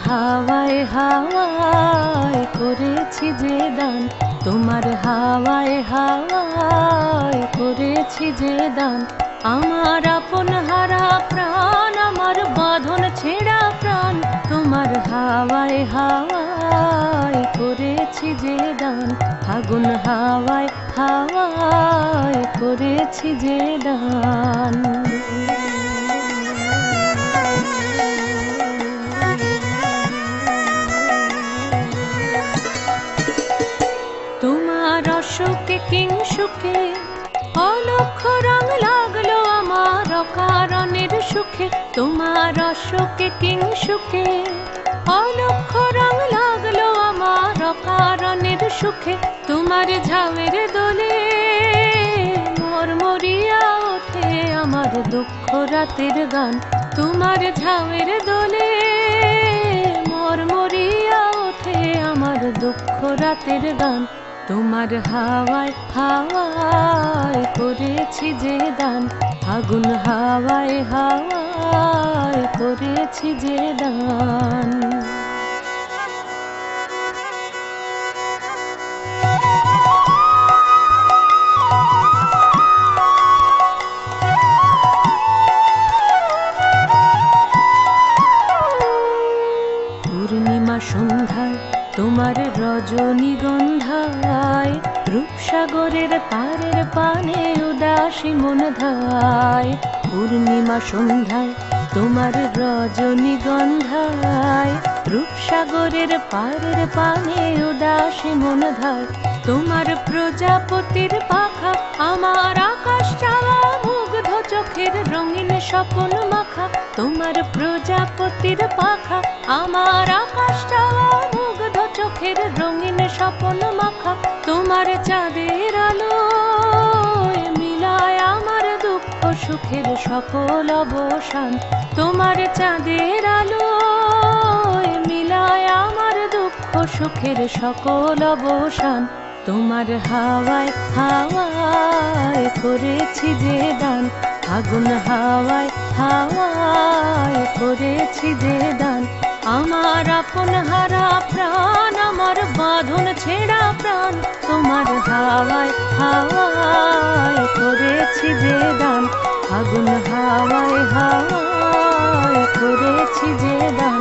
হাওয়ায় হাওয়ায় করেছি যে দান, তোমার হাওয়ায় হাওয়ায় করেছি যে দান। আমার আপন হারা প্রাণ, আমার বাঁধন ছেঁড়া প্রাণ, তোমার হাওয়ায় হাওয়ায় করেছি যে দান। ফাগুন হাওয়ায় হাওয়ায় করেছি যে দান। তোমার অসুখে কিংসুখে অলক্ষ রং লাগলো আমার অকারণের সুখে। তোমার অসুখে কিংসুখে অলক্ষ রং লাগলো আমার অকারণের সুখে। তোমার ঝামের দোলে মরমরিয়া ওঠে আমার দুঃখ রাতের গান। তোমার ঝামের দোলে মরমরিয়া ওঠে আমার দুঃখ রাতের গান। তোমার হাওয়ায় হাওয়ায় করেছি যে দান, ফাগুন হাওয়ায় হাওয়ায় করেছি যে দান। পূর্ণিমা সন্ধ্যায় তোমার রজনীগন্ধায়, রূপসাগরের পারের পানে উদাসী মন ধায়। পূর্ণিমা সন্ধ্যায় তোমার রজনীগন্ধায়, রূপসাগরের পারের পানে উদাসী মন ধায়। তোমার প্রজাপতির পাখা আমার আকাশ চাওয়া মুগ্ধ চোখের রঙিন স্বপ্ন মাখা। তোমার প্রজাপতির পাখা আমার আকাশ চাওয়া মুগ্ধ চোখের রঙিন স্বপ্ন মাখা। তোমার চাঁদের আলো মিলায় আমার দুঃখ সুখের সকল অবসান। তোমার চাঁদের আলো মিলায় আমার দুঃখ সুখের সকল অবসান। তোমার হাওয়ায় হাওয়ায় করেছি যে দান, ফাগুন হাওয়ায় হাওয়ায় করেছি যে দান। আমার আপন হারা প্রাণ, আমার বাঁধন ছেঁড়া প্রাণ, তোমার হাওয়ায় হাওয়ায় করেছি যে দান। ফাগুন হাওয়ায় হাওয়ায় করেছি যে দান।